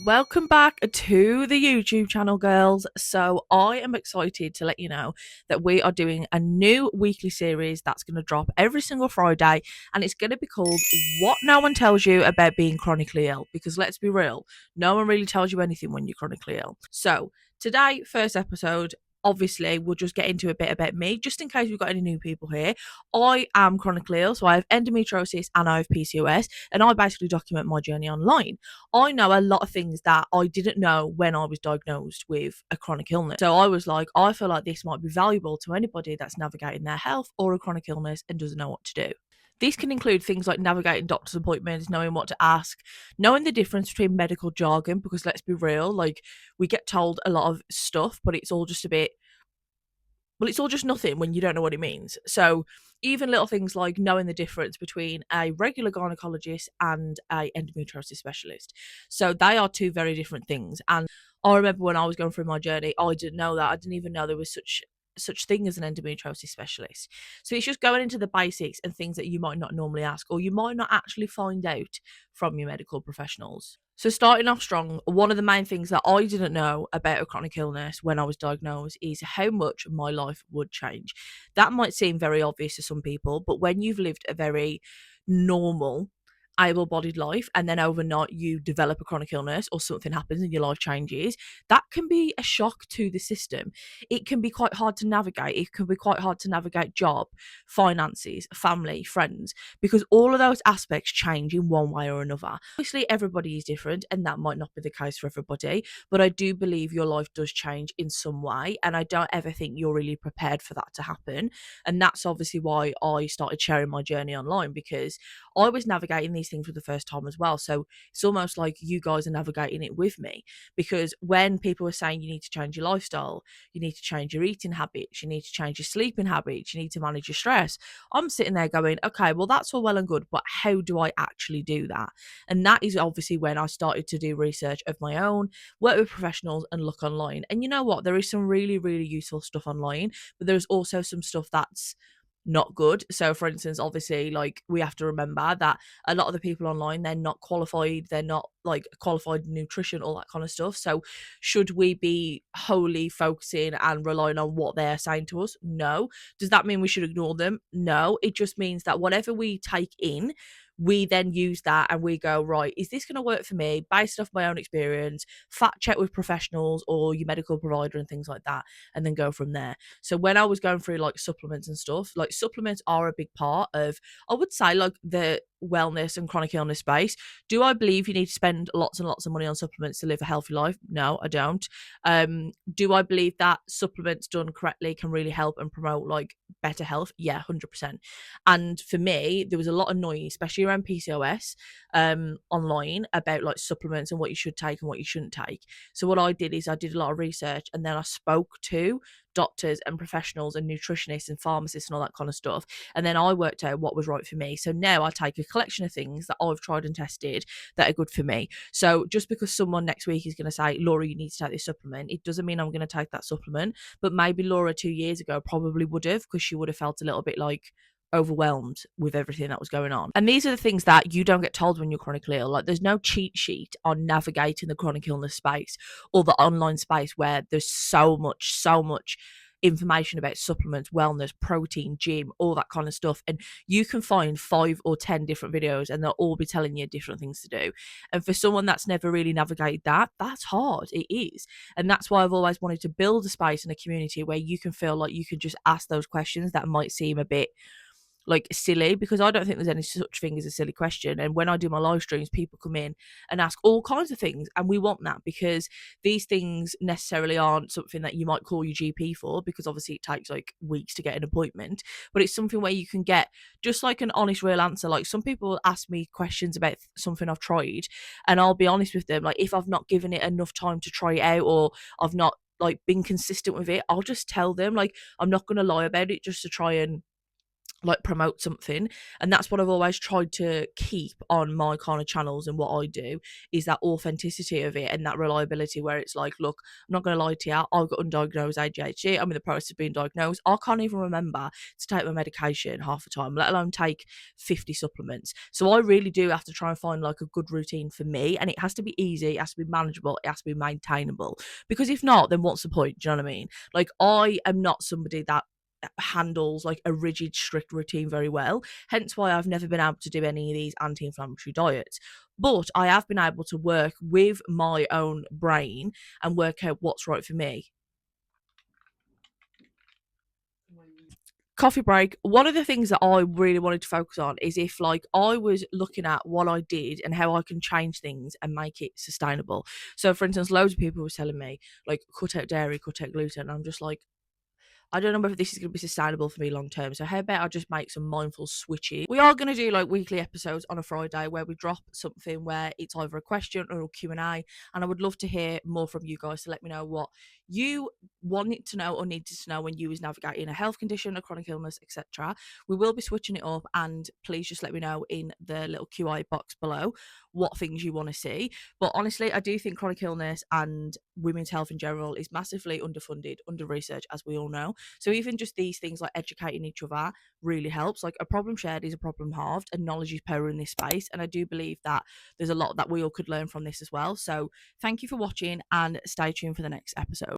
Welcome back to the YouTube channel, girls. So, I am excited to let you know that we are doing a new weekly series that's going to drop every single Friday, and it's going to be called What No One Tells You About Being Chronically Ill. Because let's be real, no one really tells you anything when you're chronically ill. So, today, first episode. Obviously, we'll just get into a bit about me, just in case we've got any new people here. I am chronically ill, so I have endometriosis and I have PCOS, and I basically document my journey online. I know a lot of things that I didn't know when I was diagnosed with a chronic illness. So I was like, I feel like this might be valuable to anybody that's navigating their health or a chronic illness and doesn't know what to do. These can include things like navigating doctor's appointments, knowing what to ask, knowing the difference between medical jargon, because let's be real, like we get told a lot of stuff, but it's all just a bit, well, it's all just nothing when you don't know what it means. So even little things like knowing the difference between a regular gynecologist and a endometriosis specialist. So they are two very different things. And I remember when I was going through my journey, I didn't know that. I didn't even know there was such thing as an endometriosis specialist. So it's just going into the basics and things that you might not normally ask, or you might not actually find out from your medical professionals. So starting off strong, one of the main things that I didn't know about a chronic illness when I was diagnosed is how much my life would change. That might seem very obvious to some people, but when you've lived a very normal, able-bodied life and then overnight you develop a chronic illness or something happens and your life changes, that can be a shock to the system. It can be quite hard to navigate. It can be quite hard to navigate job, finances, family, friends, because all of those aspects change in one way or another. Obviously, everybody is different, and that might not be the case for everybody, but I do believe your life does change in some way, and I don't ever think you're really prepared for that to happen. And that's obviously why I started sharing my journey online, because I was navigating these things for the first time as well. So it's almost like you guys are navigating it with me, because when people were saying you need to change your lifestyle, you need to change your eating habits, you need to change your sleeping habits, you need to manage your stress, I'm sitting there going, okay, well, that's all well and good, but how do I actually do that? And that is obviously when I started to do research of my own, work with professionals, and look online. And you know what? There is some really, really useful stuff online, but there's also some stuff that's not good. So for instance, obviously, like, we have to remember that a lot of the people online, they're not qualified, they're not like qualified in nutrition, all that kind of stuff. So should we be wholly focusing and relying on what they're saying to us? No. Does that mean we should ignore them? No. It just means that whatever we take in, we then use that and we go, right, is this going to work for me based off my own experience? Fact check with professionals or your medical provider and things like that, and then go from there. So when I was going through like supplements and stuff, like supplements are a big part of, I would say, like the wellness and chronic illness space. Do I believe you need to spend lots and lots of money on supplements to live a healthy life? No, I don't. Do I believe that supplements done correctly can really help and promote like better health? Yeah, 100%. And for me, there was a lot of noise, especially around PCOS, online, about like supplements and what you should take and what you shouldn't take. So what I did is I did a lot of research, and then I spoke to doctors and professionals and nutritionists and pharmacists and all that kind of stuff. And then I worked out what was right for me. So now I take a collection of things that I've tried and tested that are good for me. So just because someone next week is going to say, Laura, you need to take this supplement, it doesn't mean I'm going to take that supplement. But maybe Laura 2 years ago probably would have, because she would have felt a little bit like overwhelmed with everything that was going on. And these are the things that you don't get told when you're chronically ill. Like, there's no cheat sheet on navigating the chronic illness space or the online space, where there's so much information about supplements, wellness, protein, gym, all that kind of stuff. And you can find 5 or 10 different videos and they'll all be telling you different things to do. And for someone that's never really navigated that, that's hard. It is. And that's why I've always wanted to build a space and a community where you can feel like you can just ask those questions that might seem a bit like silly, because I don't think there's any such thing as a silly question. And when I do my live streams, people come in and ask all kinds of things, and we want that, because these things necessarily aren't something that you might call your GP for, because obviously it takes like weeks to get an appointment, but it's something where you can get just like an honest, real answer. Like, some people ask me questions about something I've tried, and I'll be honest with them. Like, if I've not given it enough time to try it out, or I've not like been consistent with it, I'll just tell them. Like, I'm not going to lie about it just to try and like promote something, and that's what I've always tried to keep on my kind of channels and what I do, is that authenticity of it and that reliability, where it's like, look, I'm not going to lie to you, I've got undiagnosed ADHD, I'm in the process of being diagnosed, I can't even remember to take my medication half the time, let alone take 50 supplements. So I really do have to try and find like a good routine for me, and it has to be easy, it has to be manageable, it has to be maintainable, because if not, then what's the point? Do you know what I mean? Like, I am not somebody that handles like a rigid strict routine very well, hence why I've never been able to do any of these anti-inflammatory diets. But I have been able to work with my own brain and work out what's right for me. Coffee break. One of the things that I really wanted to focus on is if like I was looking at what I did and how I can change things and make it sustainable. So for instance, loads of people were telling me like cut out dairy, cut out gluten, and I'm just like, I don't know whether this is going to be sustainable for me long term. So how about I just make some mindful switches? We are going to do like weekly episodes on a Friday where we drop something where it's either a question or a Q&A. And I would love to hear more from you guys to let me know what you wanted to know or needed to know when you was navigating a health condition, a chronic illness, etc. We will be switching it up, and please just let me know in the little QA box below what things you want to see. But honestly, I do think chronic illness and women's health in general is massively underfunded, under researched, as we all know. So even just these things like educating each other really helps. Like, a problem shared is a problem halved, and knowledge is power in this space. And I do believe that there's a lot that we all could learn from this as well. So thank you for watching, and stay tuned for the next episode.